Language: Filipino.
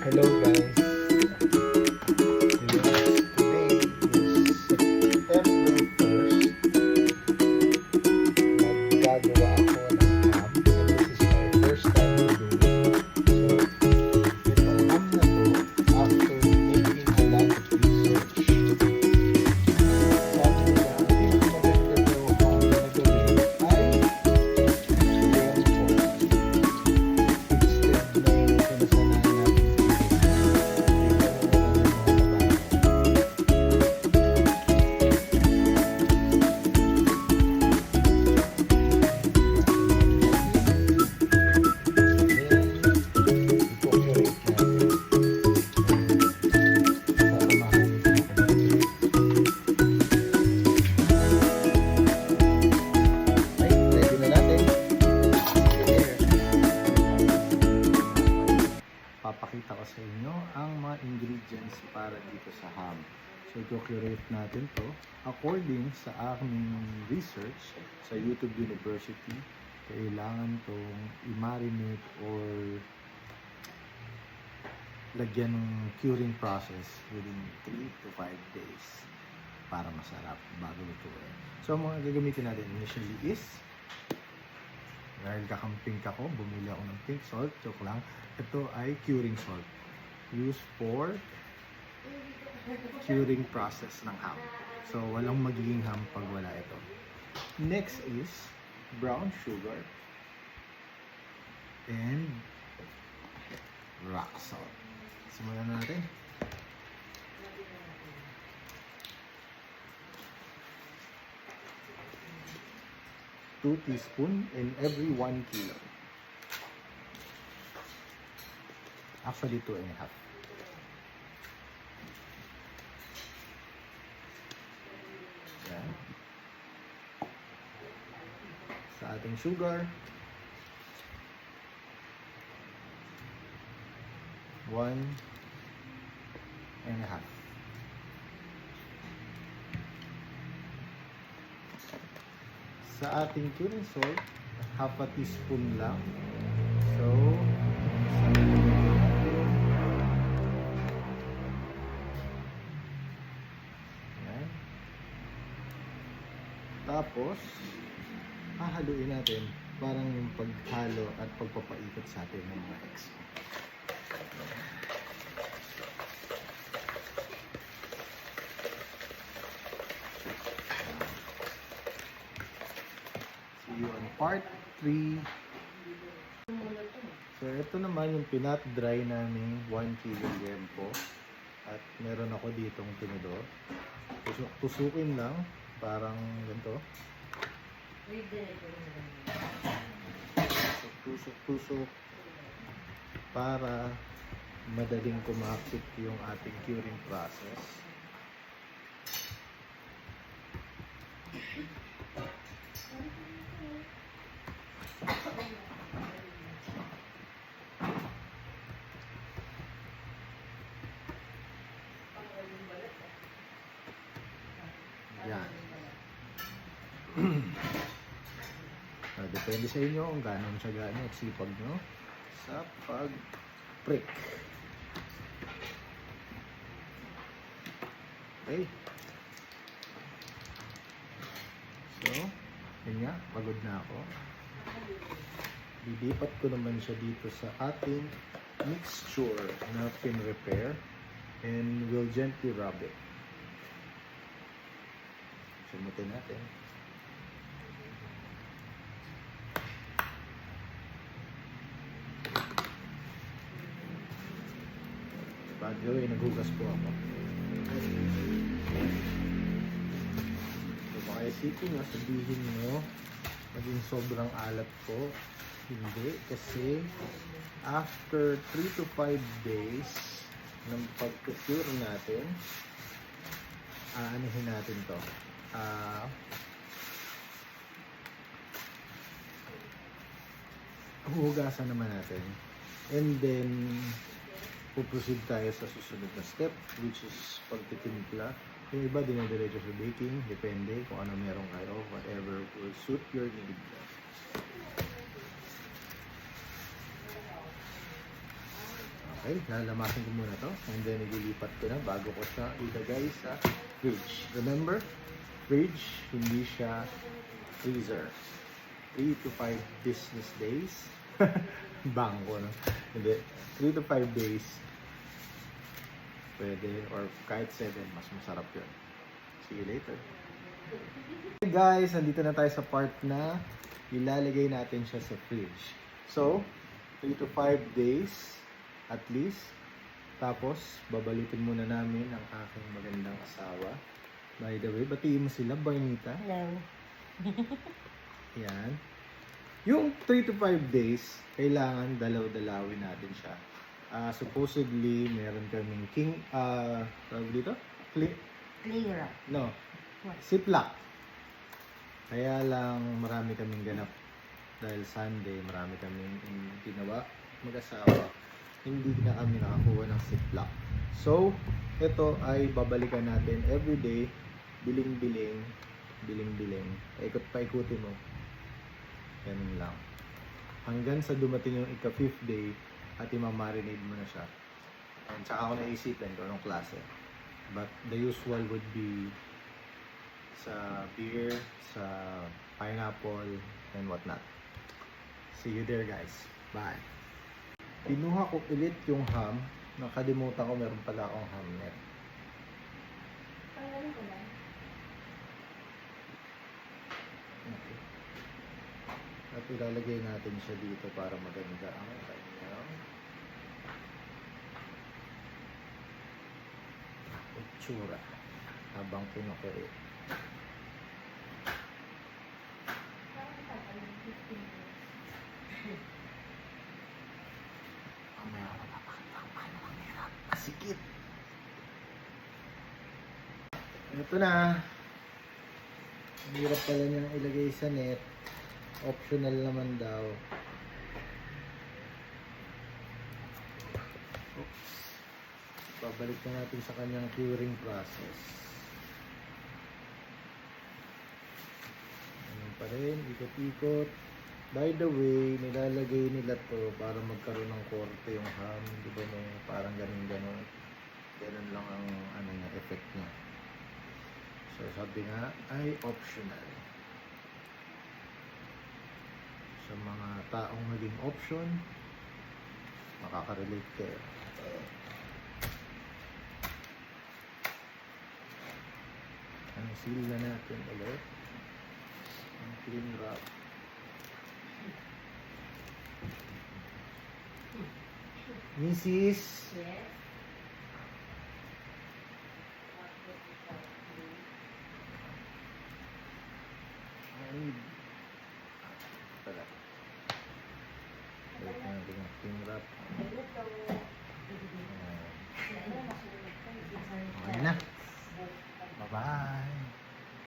Hello guys. Today is September 1st. Naggagawa ako ng ham and this is my first time to do it. So, itong ham na to, after taking a lot of research, sabi nila, ang pinakamaganda daw ham na gawin ay chicken pork. Instead na yung sinasanay natin papakita ko sa inyo ang mga ingredients para dito sa ham. So, i-curate natin to according sa aking research sa YouTube University. Kailangan tong i-marinate or lagyan ng curing process within 3 to 5 days para masarap bago lutuin. So, ang mga gagamitin natin initially is dahil kakamping ako, bumili ako ng pink salt, joke lang. Ito ay curing salt. Used for curing process ng ham. So, walang magiging ham pag wala ito. Next is brown sugar and rock salt. Simulan na natin. Two teaspoon in every 1 kilo. Actually, 2 and a half. Yan. Sa ating sugar, 1 and a half. Sa ating curing salt, half a teaspoon lang. So, yan. Tapos, hahaluin natin parang yung paghalo at pagpapaikot sa atin ng mga eggs. Yun, part 3. So, ito naman yung pinat-dry namin 1 kilo liempo. At meron ako ditong tinidor. Tusukin lang, parang ganito. Tusok-tusok para madaling kumakit yung ating curing process. Yan. Depende sa inyo kung gano'n siya at sipag nyo sa pag-prick. Okay. So, yun nga, pagod na ako. Dilipat ko naman siya dito sa ating mixture na pin-repair and we'll gently rub it. Sumutin natin. By the way, naghugas po ako. So, baka isipin nyo, sabihin nyo, maging sobrang alat po. Hindi, kasi after 3 to 5 days ng pag-cure natin, aanihin natin to. Huhugasan naman natin. And then, puproceed tayo sa susunod na step, which is pagtitimpla. Yung iba, dinadiretso sa baking. Depende kung ano meron kayo. Whatever will suit your need. Okay, lalamasin ko muna to and then ililipat ko na bago ko siya ilagay sa fridge. Remember, fridge, hindi siya freezer. 3 to 5 business days. Bangko, no? Hindi. 3 to 5 days. Pwede, or kahit 7, mas masarap yun. See you later. Okay guys, nandito na tayo sa part na ilalagay natin siya sa fridge. So, 3 to 5 days at least. Tapos, babalutin muna namin ang aking magandang asawa. By the way, batiin mo sila, Barnita. Hello. Yan. Yung 3 to 5 days, kailangan dalaw-dalawin natin siya. Supposedly, meron kaming tawag dito? Clear up. No. What? Ziploc. Kaya lang marami kaming ganap. Dahil Sunday, marami kaming ginawa mag-asawa. Hindi na kami nakakuha ng Ziploc. So, ito ay babalikan natin everyday. Biling-biling. Biling-biling. Paikot-paikutin mo. Ganun lang. Hanggang sa dumating yung ika-5th day at imamarinate mo na siya. And saka ako naisipin kung anong klase. But the usual would be sa beer, sa pineapple, and whatnot. See you there guys. Bye! Pinuha ko ulit yung ham. Nakalimutan ko meron pala akong ham net. Okay. At ilalagay natin siya dito para maganda ang kanyang itsura habang kinukulit. Mamaya ako napakita ang paano ang hirap. Masikip! Ito na. Ang hirap pala niyang ilagay sa net. Optional naman daw. Oops. Babalik na natin sa kanyang curing process. Ganun pa rin, ikot-ikot. By the way, nilalagay nila to para magkaroon ng korte yung ham. Di ba may parang ganun-ganun. Ganun lang ang ano niya, effect niya. So sabi nga ay optional. Sa mga taong naging option, makaka-relate kayo. Ang seal na natin ulit. Ang clean wrap. Mrs. Yes. Ay, pala. Balik na natin yung clean wrap. Hello.